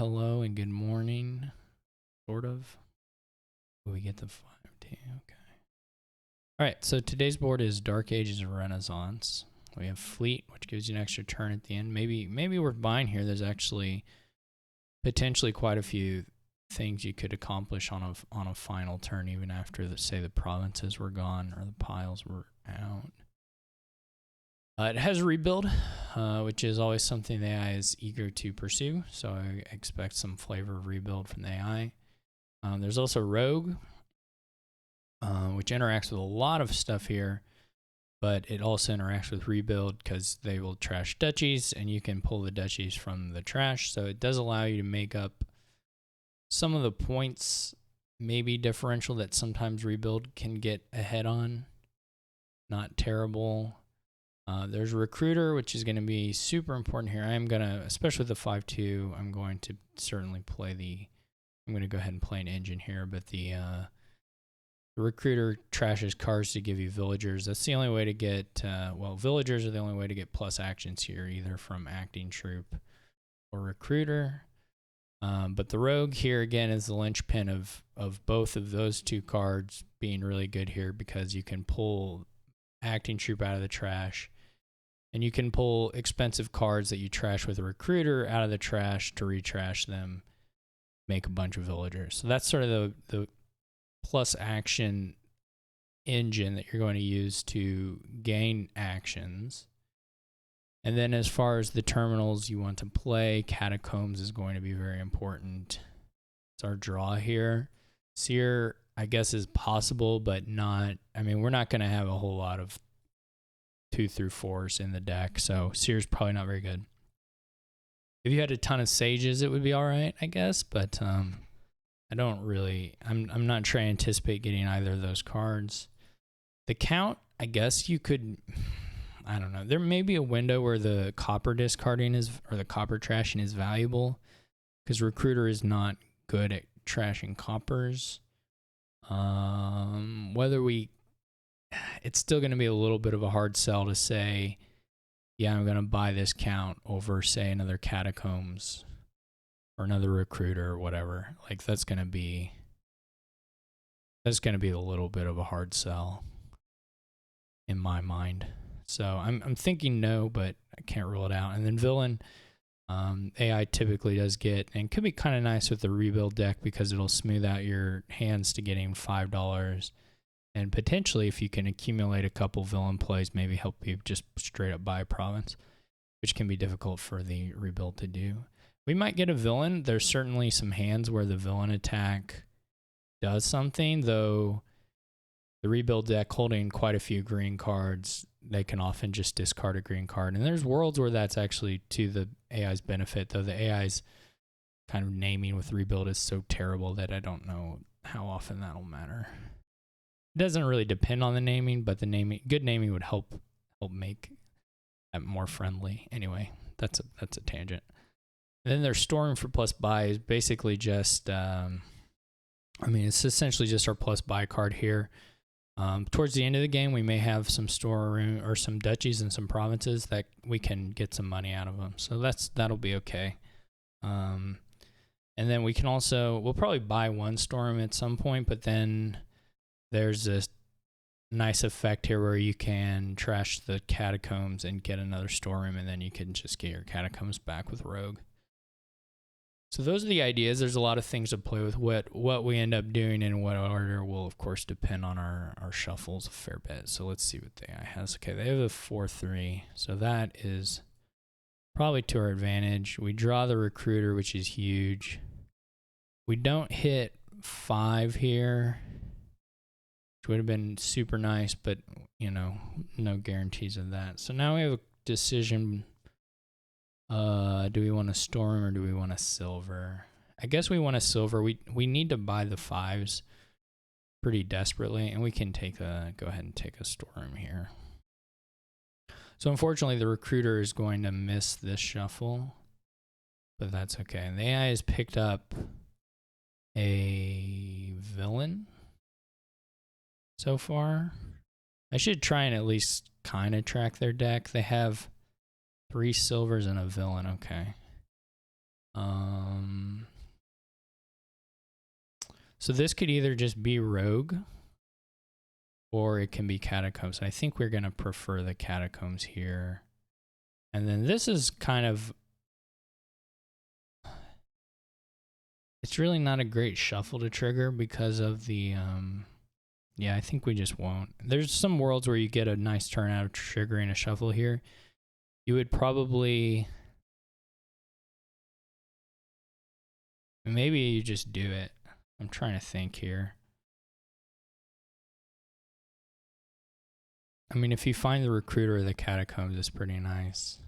hello, and good morning. Sort of. We get the 5T. Okay. All right, so today's board is Dark Ages of Renaissance. We have Fleet, which gives you an extra turn at the end. Maybe we're buying here. There's actually potentially quite a few things you could accomplish on a final turn, even after say the provinces were gone or the piles were out. It has a rebuild, which is always something the AI is eager to pursue, so I expect some flavor of rebuild from the AI. There's also Rogue, which interacts with a lot of stuff here, but it also interacts with rebuild because they will trash duchies, and you can pull the duchies from the trash, so it does allow you to make up some of the points, maybe differential that sometimes rebuild can get ahead on. Not terrible. There's Recruiter, which is going to be super important here. I am going to, especially with the 5-2, I'm going to certainly play I'm going to go ahead and play an engine here, but the Recruiter trashes cards to give you villagers. That's the only way to get, villagers are the only way to get plus actions here, either from Acting Troop or Recruiter. But the Rogue here, again, is the linchpin of both of those two cards being really good here, because you can pull Acting Troop out of the trash, and you can pull expensive cards that you trash with a Recruiter out of the trash to retrash them, make a bunch of villagers. So that's sort of the plus action engine that you're going to use to gain actions. And then as far as the terminals you want to play, Catacombs is going to be very important. It's our draw here. Seer, I guess, is possible, but not, I mean, we're not going to have a whole lot of 2 through 4s in the deck, so Seer's probably not very good. If you had a ton of Sages, it would be all right, I guess, but I don't really, I'm not trying to anticipate getting either of those cards. The Count, I guess you could, I don't know. There may be a window where the copper discarding or the copper trashing is valuable, because Recruiter is not good at trashing coppers. It's still going to be a little bit of a hard sell to say, yeah, I'm going to buy this Count over, say, another Catacombs or another Recruiter or whatever. Like, that's going to be a little bit of a hard sell in my mind. So I'm thinking no, but I can't rule it out. And then Villain, AI typically does get, and could be kind of nice with the rebuild deck, because it'll smooth out your hands to getting $5. And potentially, if you can accumulate a couple villain plays, maybe help you just straight up buy a province, which can be difficult for the rebuild to do. We might get a villain. There's certainly some hands where the villain attack does something, though the rebuild deck holding quite a few green cards, they can often just discard a green card. And there's worlds where that's actually to the AI's benefit, though the AI's kind of naming with rebuild is so terrible that I don't know how often that'll matter. It doesn't really depend on the naming, but good naming would help make that more friendly. Anyway, that's a tangent. And then there's Storm for plus buy is basically just, it's essentially just our plus buy card here. Towards the end of the game, we may have some storeroom or some duchies and some provinces that we can get some money out of them. So that'll be okay. And then we can we'll probably buy one storeroom at some point, but then there's this nice effect here where you can trash the Catacombs and get another storeroom, and then you can just get your Catacombs back with Rogue. So those are the ideas. There's a lot of things to play with. What we end up doing in what order will, of course, depend on our shuffles a fair bit. So let's see what the AI has. Okay, they have a 4-3, so that is probably to our advantage. We draw the Recruiter, which is huge. We don't hit 5 here, which would have been super nice, but, no guarantees of that. So now we have a decision. Do we want a Storm or do we want a Silver? I guess we want a Silver. We need to buy the 5s pretty desperately, and we can go ahead and take a Storm here. So unfortunately, the Recruiter is going to miss this shuffle, but that's okay. And the AI has picked up a Villain so far. I should try and at least kind of track their deck. They have 3 silvers and a villain. Okay. So this could either just be rogue or it can be catacombs. I think we're going to prefer the catacombs here. And then this is kind of, it's really not a great shuffle to trigger because of the, yeah, I think we just won't. There's some worlds where you get a nice turn out of triggering a shuffle here. You would probably, maybe you just do it. I'm trying to think here. I mean, if you find the recruiter or the catacombs, it's pretty nice.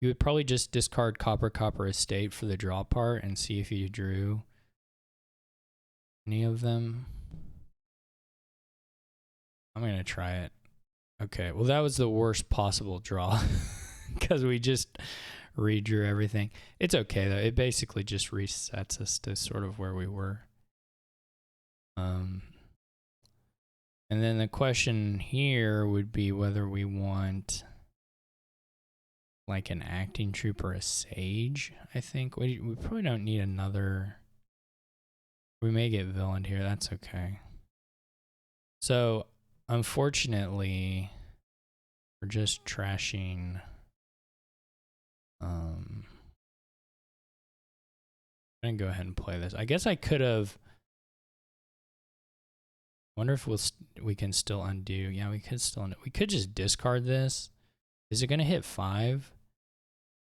You would probably just discard Copper Estate for the draw part and see if you drew any of them. I'm going to try it. Okay, well that was the worst possible draw because we just redrew everything. It's okay though. It basically just resets us to sort of where we were. And then the question here would be whether we want like an acting troop or a sage, I think. We probably don't need another. We may get villained here. That's okay. So, unfortunately, we're just trashing. I'm going to go ahead and play this. I guess I could have. Wonder if we can still undo. Yeah, we could still undo. We could just discard this. Is it going to hit 5?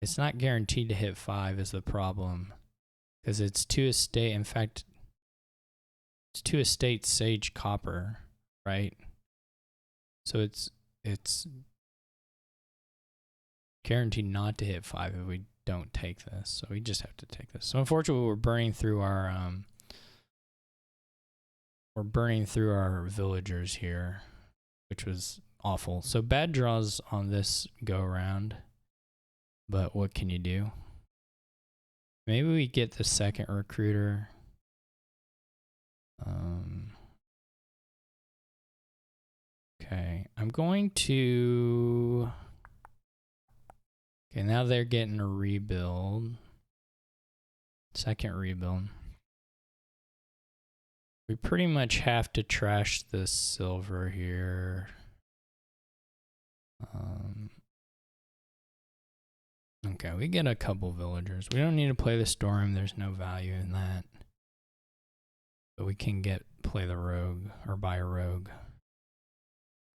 It's not guaranteed to hit 5 is the problem. Because it's 2 estate. In fact, it's 2 estate sage copper, right? So it's guaranteed not to hit 5 if we don't take this. So we just have to take this. So unfortunately, we're burning through our villagers here, which was awful. So bad draws on this go around, but what can you do? Maybe we get the second recruiter. Okay, I'm going to. Okay, now they're getting a rebuild. Second rebuild. We pretty much have to trash this silver here. Okay, we get a couple villagers. We don't need to play the storm. There's no value in that. But we can play the rogue or buy a rogue.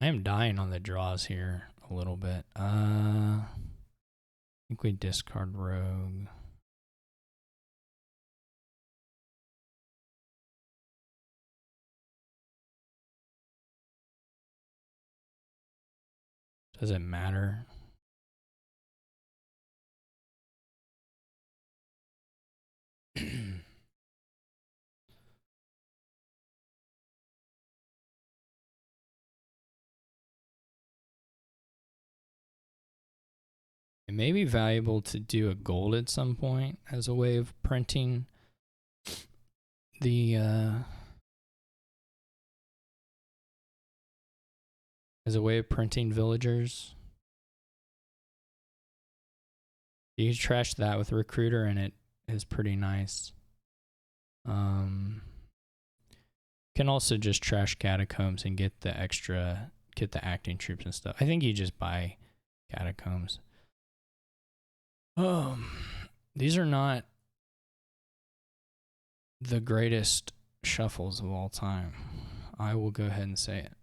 I am dying on the draws here a little bit. I think we discard rogue. Does it matter? It may be valuable to do a gold at some point as a way of printing the villagers. You can trash that with recruiter and it is pretty nice. Can also just trash catacombs and get the acting troops and stuff. I think you just buy catacombs. These are not the greatest shuffles of all time. I will go ahead and say it.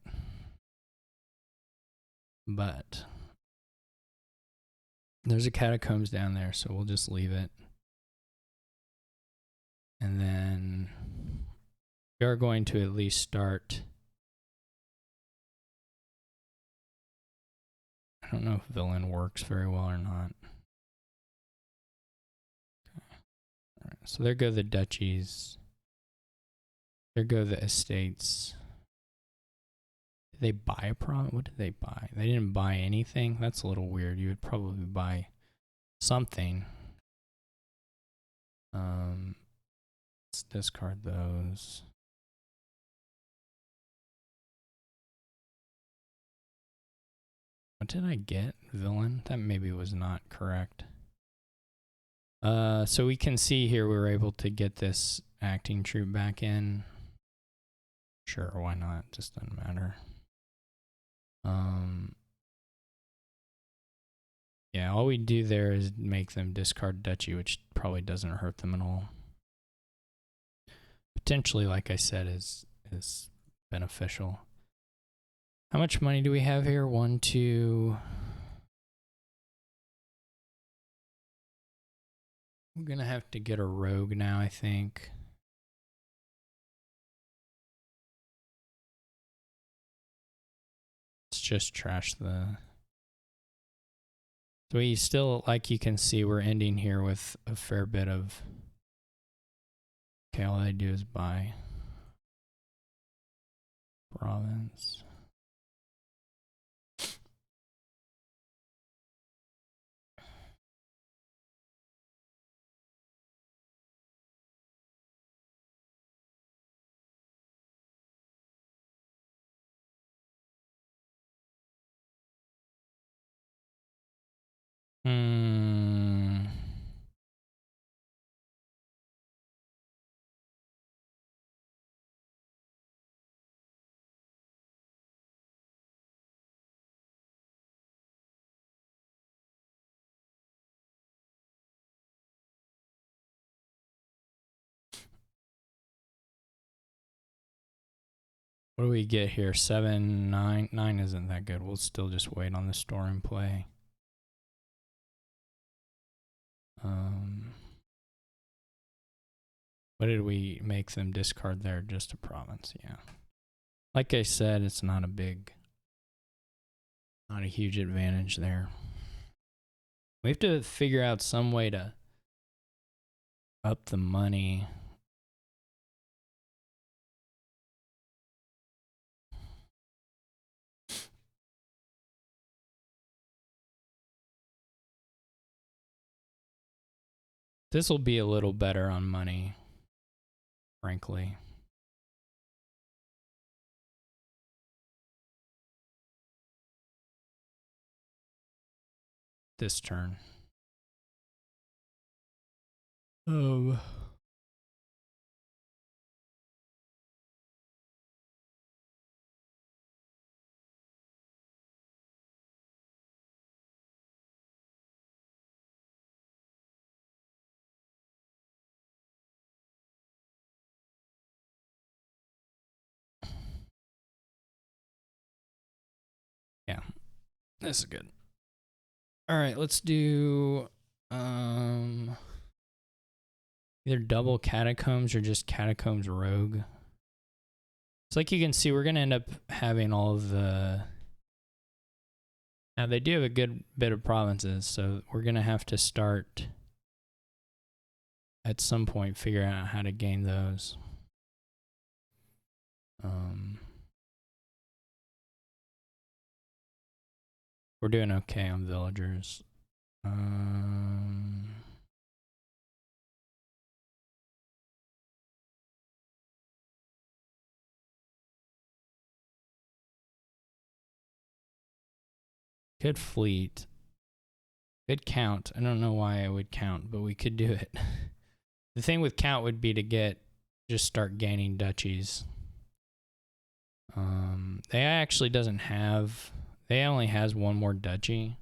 But there's a catacombs down there, so we'll just leave it. And then we are going to at least start. I don't know if villain works very well or not. So there go the duchies. There go the estates. Did they buy a province? What did they buy? They didn't buy anything? That's a little weird. You would probably buy something. Let's discard those. What did I get? Villain? That maybe was not correct. So we can see here we were able to get this acting troop back in. Sure, why not? Just doesn't matter. Yeah, all we do there is make them discard duchy, which probably doesn't hurt them at all. Potentially, like I said, is beneficial. How much money do we have here? 1, 2. We're gonna have to get a rogue now, I think. Let's just trash the... So we still, like you can see, we're ending here with a fair bit of... Okay, all I do is buy province. What do we get here? 7, 9. 9 isn't that good. We'll still just wait on the store and play. What did we make them discard there? Just a province, yeah. Like I said, it's not a huge advantage there. We have to figure out some way to up the money. This will be a little better on money, frankly. This turn. Yeah, this is good. All right, let's do either double catacombs or just catacombs rogue. It's like you can see we're gonna end up having all of the... Now they do have a good bit of provinces, so we're gonna have to start at some point figuring out how to gain those. We're doing okay on villagers. Good fleet. Good count. I don't know why I would count, but we could do it. The thing with count would be to just start gaining duchies. They actually doesn't have... They only has one more duchy.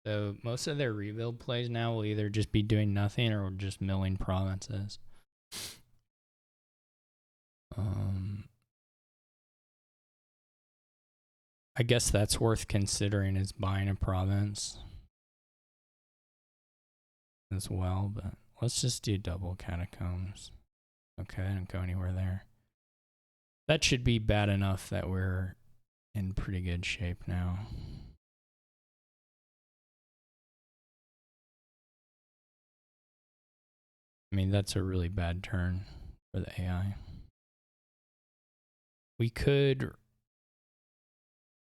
So most of their rebuild plays now will either just be doing nothing or just milling provinces. I guess that's worth considering, is buying a province as well, but let's just do double catacombs. Okay, I didn't go anywhere there. That should be bad enough that we're in pretty good shape now. I mean, that's a really bad turn for the AI. We could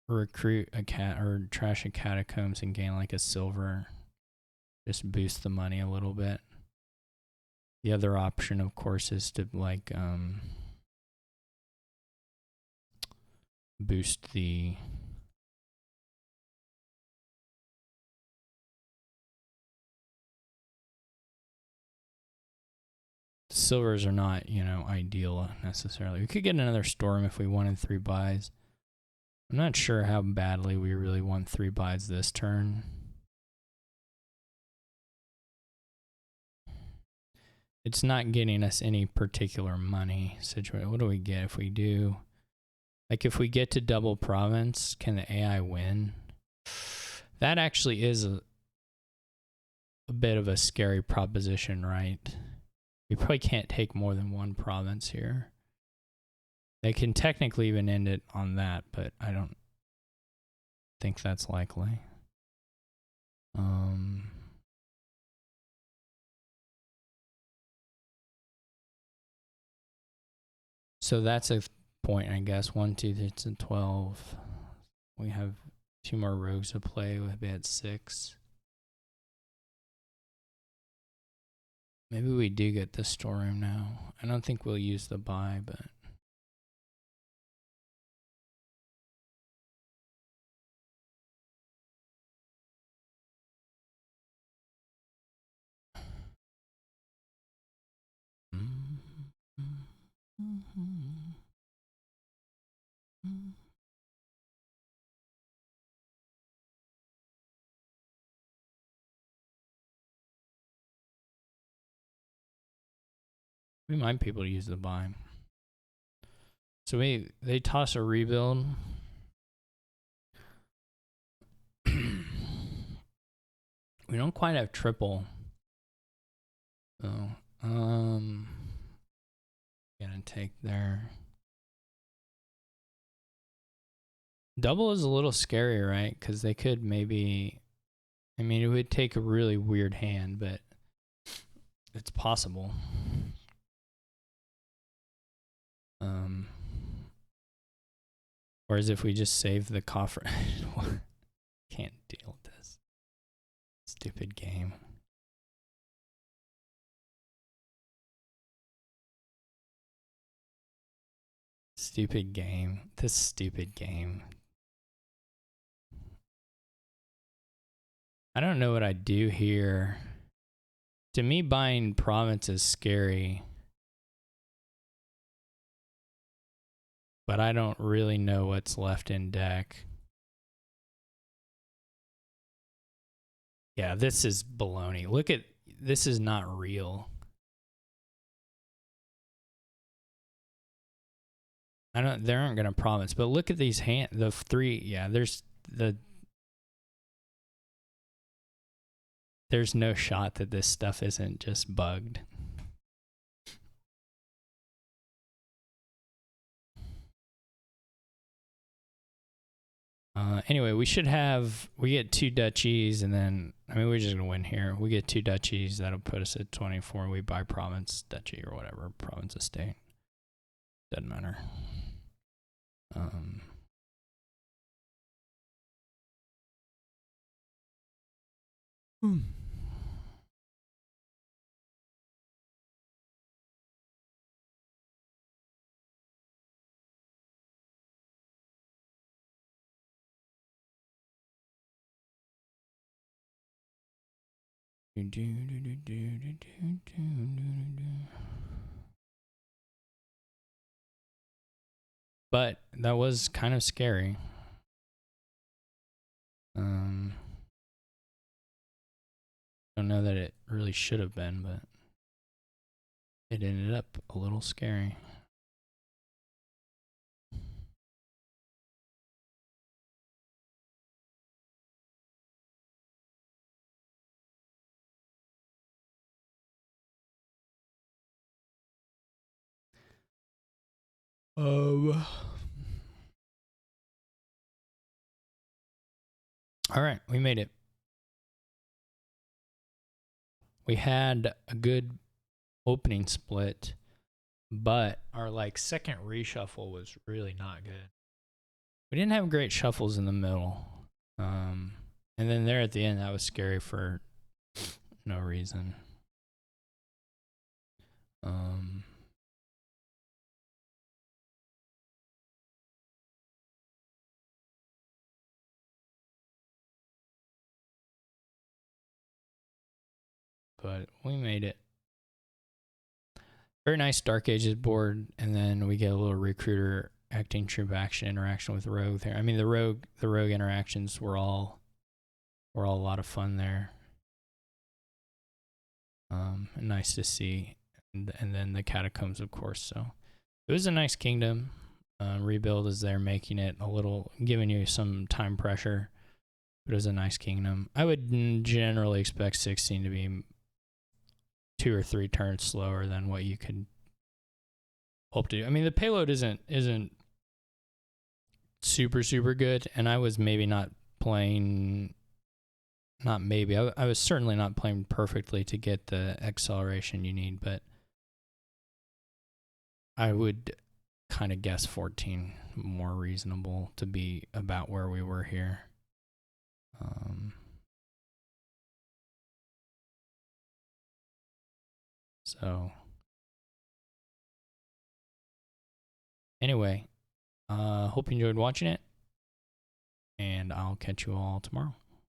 recruit a cat or trash a catacombs and gain like a silver. Just boost the money a little bit. The other option, of course, is to like boost the... silvers are not, you know, ideal necessarily. We could get another storm if we wanted 3 buys. I'm not sure how badly we really want 3 buys this turn. It's not getting us any particular money situation. What do we get if we do? Like if we get to double province, can the AI win? That actually is a bit of a scary proposition, right? We probably can't take more than 1 province here. They can technically even end it on that, but I don't think that's likely. So that's a point, I guess. 1, 2, 3, 12. We have 2 more rogues to play. We'll be at 6. Maybe we do get the storeroom now. I don't think we'll use the buy, but we might be able to use the buy. So they toss a rebuild. We don't quite have triple. So, gonna take there. Double is a little scary, right? Because they could maybe, I mean, it would take a really weird hand, but it's possible. Whereas if we just save the coffer, can't deal with this stupid game. Stupid game. This stupid game. I don't know what I'd do here. To me, buying province is scary. But I don't really know what's left in deck. Yeah, this is baloney. Look at, this is not real. They aren't gonna province, but look at these the 3, yeah, there's no shot that this stuff isn't just bugged. Anyway, we get 2 duchies, and then, I mean, we're just gonna win here. We get 2 duchies, that'll put us at 24. We buy province, duchy, or whatever, province, estate. Doesn't matter. But that was kind of scary. Don't know that it really should have been, but it ended up a little scary. All right, we made it. We had a good opening split, but our like second reshuffle was really not good. We didn't have great shuffles in the middle. And then there at the end, that was scary for no reason. But we made it. Very nice Dark Ages board, and then we get a little recruiter acting troop action interaction with rogue there. I mean, the rogue interactions were all a lot of fun there. Nice to see, and then the catacombs, of course. So it was a nice kingdom. Rebuild is there, making it a little, giving you some time pressure, but it was a nice kingdom. I would generally expect 16 to be 2 or 3 turns slower than what you could hope to do. I mean, the payload isn't super good, and I was maybe not playing. Not maybe. I was certainly not playing perfectly to get the acceleration you need, but I would kind of guess 14 more reasonable to be about where we were here. So anyway, hope you enjoyed watching it, and I'll catch you all tomorrow.